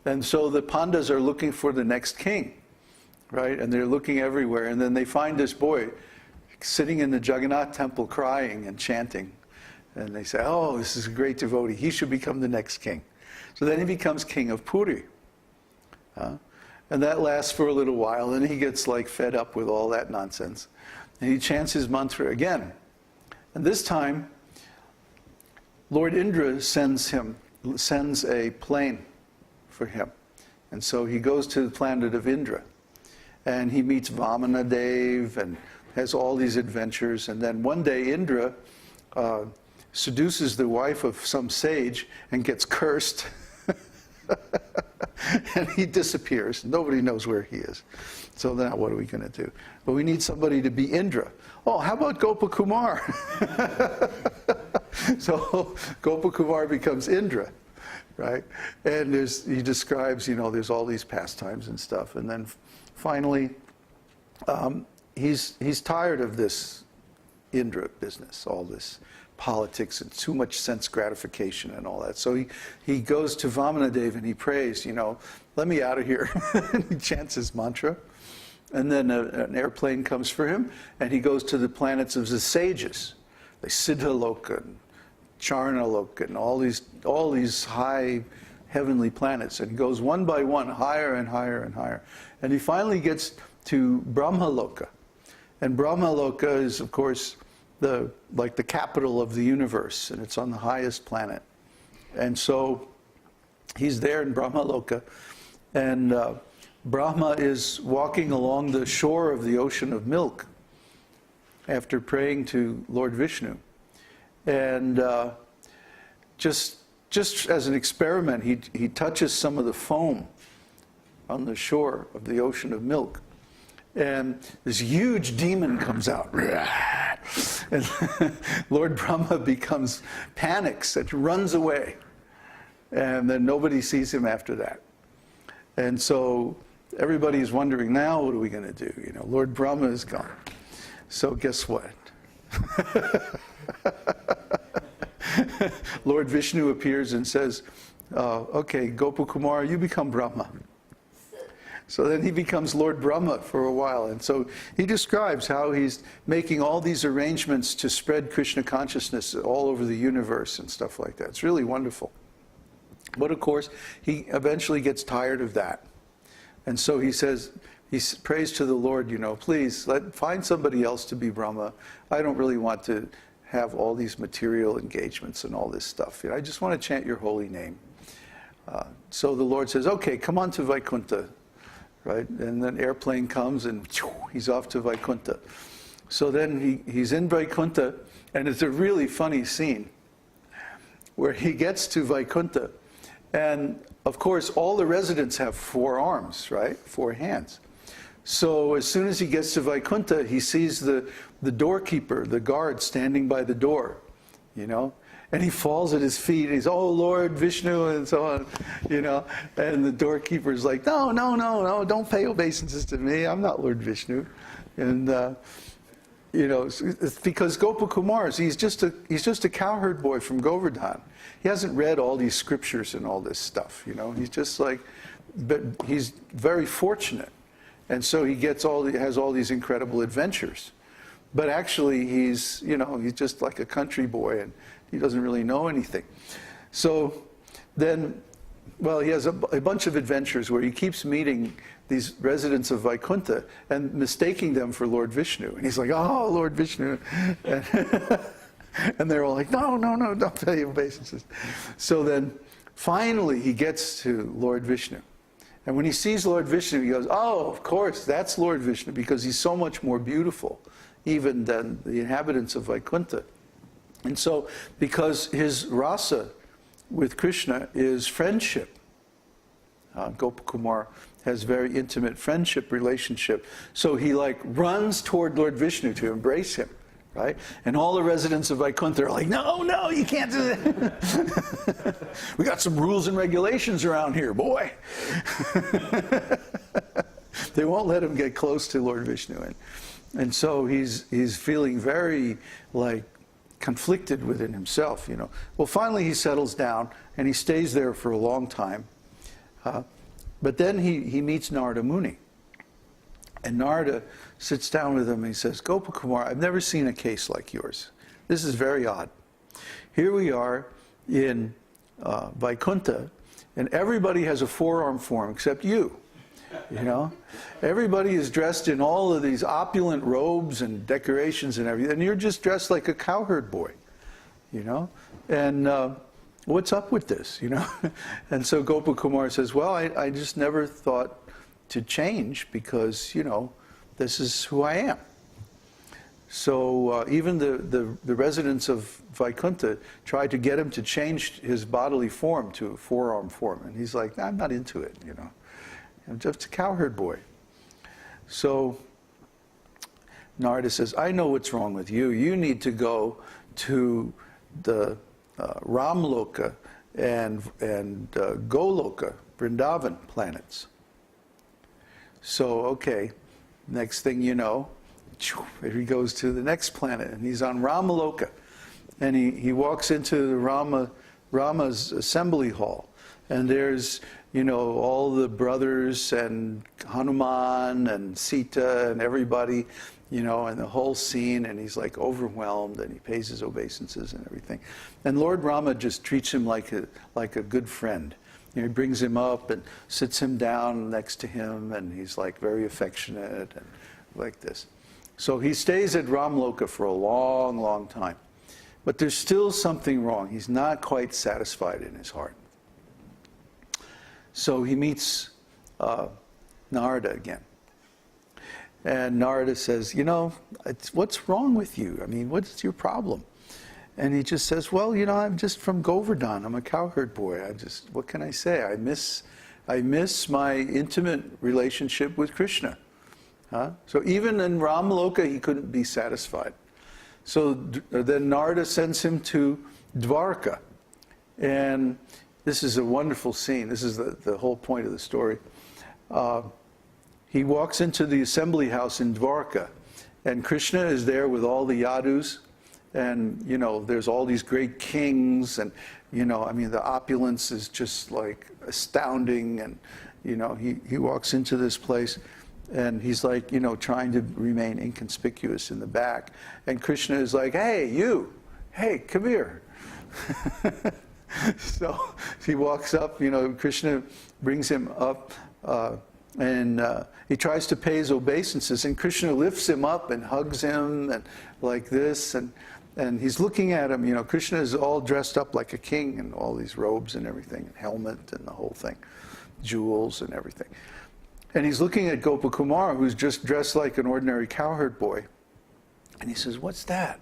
And so the pandas are looking for the next king, right? And they're looking everywhere. And then they find this boy sitting in the Jagannath temple crying and chanting. And they say, oh, this is a great devotee. He should become the next king. So then he becomes king of Puri. And that lasts for a little while. And he gets like fed up with all that nonsense. And he chants his mantra again. And this time, Lord Indra sends a plane for him. And so he goes to the planet of Indra. And he meets Vamanadev and has all these adventures. And then one day Indra seduces the wife of some sage and gets cursed. And he disappears. Nobody knows where he is. So now what are we going to do? Well, we need somebody to be Indra. Oh, how about Gopakumar? So Gopakumar becomes Indra, right? And he describes, there's all these pastimes and stuff. And then finally, he's tired of this Indra business, all this politics and too much sense gratification and all that. So he goes to Vamanadev and he prays, let me out of here. And he chants his mantra. And then an airplane comes for him, and he goes to the planets of the sages, like Siddhaloka and Charnaloka and all these high heavenly planets. And he goes one by one, higher and higher and higher. And he finally gets to Brahmaloka. And Brahmaloka is, of course, the capital of the universe, and it's on the highest planet. And so he's there in Brahmaloka, and Brahma is walking along the shore of the ocean of milk after praying to Lord Vishnu. And just as an experiment, he touches some of the foam on the shore of the ocean of milk. And this huge demon comes out. And Lord Brahma panics and runs away. And then nobody sees him after that. And so everybody's wondering, now what are we going to do? Lord Brahma is gone. So guess what? Lord Vishnu appears and says, okay, Gopakumar, you become Brahma. So then he becomes Lord Brahma for a while. And so he describes how he's making all these arrangements to spread Krishna consciousness all over the universe and stuff like that. It's really wonderful. But of course, he eventually gets tired of that. And so he prays to the Lord, please find somebody else to be Brahma. I don't really want to have all these material engagements and all this stuff. I just want to chant your holy name. So the Lord says, okay, come on to Vaikuntha. Right? And then airplane comes and he's off to Vaikuntha. So then he's in Vaikuntha, and it's a really funny scene where he gets to Vaikuntha, and of course all the residents have 4 arms, right? 4 hands. So as soon as he gets to Vaikuntha, he sees the doorkeeper, the guard standing by the door, And he falls at his feet, and he's, oh, Lord Vishnu, and so on, And the doorkeeper's like, no, don't pay obeisances to me. I'm not Lord Vishnu. And, it's because Gopakumar, he's just a cowherd boy from Govardhan. He hasn't read all these scriptures and all this stuff, He's just but he's very fortunate. And so he has all these incredible adventures. But actually, he's just like a country boy, and he doesn't really know anything. So then, he has a bunch of adventures where he keeps meeting these residents of Vaikuntha and mistaking them for Lord Vishnu. And he's like, oh, Lord Vishnu. And they're all like, no, don't pay obeisances. So then, finally, he gets to Lord Vishnu. And when he sees Lord Vishnu, he goes, oh, of course, that's Lord Vishnu, because he's so much more beautiful even than the inhabitants of Vaikuntha. And so, because his rasa with Krishna is friendship, Gopakumar has very intimate friendship relationship. So he runs toward Lord Vishnu to embrace him, right? And all the residents of Vaikuntha are like, no, you can't do that. We got some rules and regulations around here, boy. They won't let him get close to Lord Vishnu. And so he's feeling very conflicted within himself, Well, finally he settles down, and he stays there for a long time. But then he meets Narada Muni. And Narada sits down with him and he says, Gopakumar, I've never seen a case like yours. This is very odd. Here we are in Vaikuntha, and everybody has a four-arm form except you. You know, everybody is dressed in all of these opulent robes and decorations and everything, and you're just dressed like a cowherd boy, you know. And what's up with this, you know? And so Gopakumar says, well, I just never thought to change because, you know, this is who I am. So even the residents of Vaikuntha tried to get him to change his bodily form to a four-arm form, and he's like, I'm not into it, you know. I'm just a cowherd boy. So Narada says, I know what's wrong with you. You need to go to the Ramloka and Goloka, Vrindavan planets. So, okay, next thing you know, he goes to the next planet, and he's on Ramaloka. And he walks into the Rama's assembly hall, and there's, you know, all the brothers and Hanuman and Sita and everybody, you know, and the whole scene, and he's like overwhelmed, and he pays his obeisances and everything. And Lord Rama just treats him like a good friend. You know, he brings him up and sits him down next to him, and he's like very affectionate and like this. So he stays at Ramloka for a long, long time. But there's still something wrong. He's not quite satisfied in his heart. So he meets Narada again. And Narada says, you know, what's wrong with you? I mean, what's your problem? And he just says, well, you know, I'm just from Govardhan. I'm a cowherd boy. What can I say? I miss my intimate relationship with Krishna. Huh? So even in Ramloka, he couldn't be satisfied. So then Narada sends him to Dvarka. And this is a wonderful scene. This is the whole point of the story. He walks into the assembly house in Dvarka, and Krishna is there with all the yadus, and, you know, there's all these great kings, and, you know, I mean, the opulence is just like astounding, and, you know, he walks into this place, and he's like, you know, trying to remain inconspicuous in the back, and Krishna is like, hey, come here. So he walks up, you know, Krishna brings him up, and he tries to pay his obeisances, and Krishna lifts him up and hugs him, and like this, and he's looking at him. You know, Krishna is all dressed up like a king, and all these robes and everything, and helmet and the whole thing, jewels and everything. And he's looking at Gopakumar, who's just dressed like an ordinary cowherd boy, and he says, "What's that?"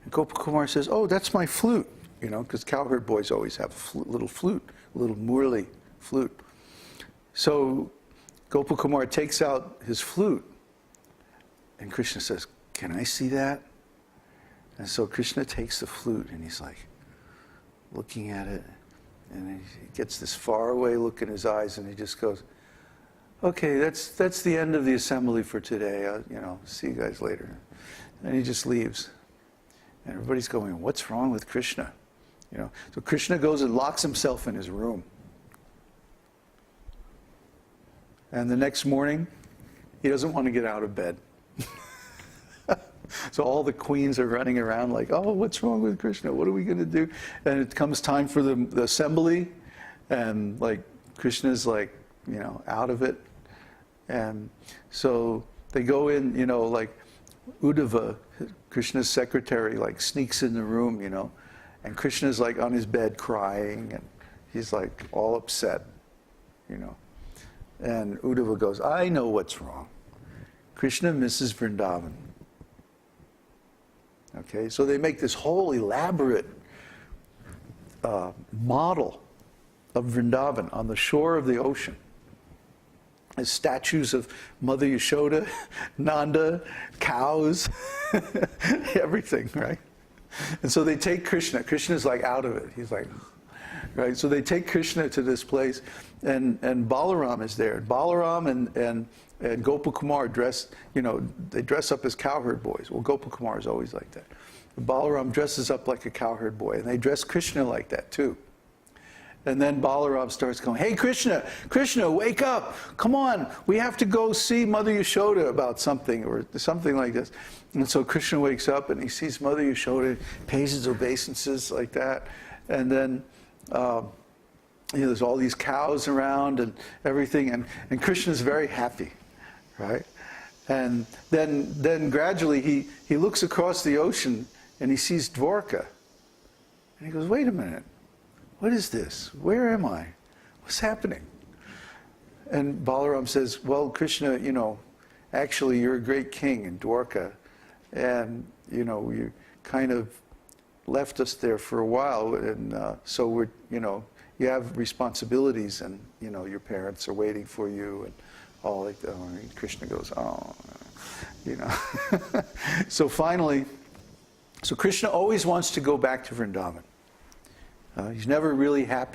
And Gopakumar says, "Oh, that's my flute." You know, because cowherd boys always have a little flute, a little Murli flute. So Gopakumar takes out his flute, and Krishna says, "Can I see that?" And so Krishna takes the flute, and he's like looking at it, and he gets this faraway look in his eyes, and he just goes, "Okay, that's the end of the assembly for today. You know, see you guys later." And he just leaves. And everybody's going, "What's wrong with Krishna?" You know, so Krishna goes and locks himself in his room. And the next morning, he doesn't want to get out of bed. So all the queens are running around like, "Oh, what's wrong with Krishna? What are we going to do?" And it comes time for the assembly, and like Krishna's like, you know, out of it. And so they go in, you know, like Uddhava, Krishna's secretary, like sneaks in the room, you know, and Krishna's like on his bed crying, and he's like all upset, you know. And Uddhava goes, "I know what's wrong. Krishna misses Vrindavan." Okay, so they make this whole elaborate model of Vrindavan on the shore of the ocean. There's statues of Mother Yashoda, Nanda, cows, everything, right? And so they take Krishna. Krishna's like out of it. He's like, right? So they take Krishna to this place, and Balaram is there. Balaram and Gopakumar dress, you know, they dress up as cowherd boys. Well, Gopakumar is always like that. Balaram dresses up like a cowherd boy, and they dress Krishna like that too. And then Balaram starts going, hey, Krishna, wake up. Come on, we have to go see Mother Yashoda about something, or something like this. And so Krishna wakes up and he sees Mother Yashoda, pays his obeisances like that. And then there's all these cows around and everything. And Krishna's very happy, right? And then gradually he looks across the ocean and he sees Dwarka. And he goes, wait a minute. What is this? Where am I? What's happening? And Balaram says, well, Krishna, actually you're a great king in Dwarka. And, you kind of left us there for a while. And so we're, you have responsibilities and, your parents are waiting for you and all like that. And Krishna goes, So finally, Krishna always wants to go back to Vrindavan. He's never really happy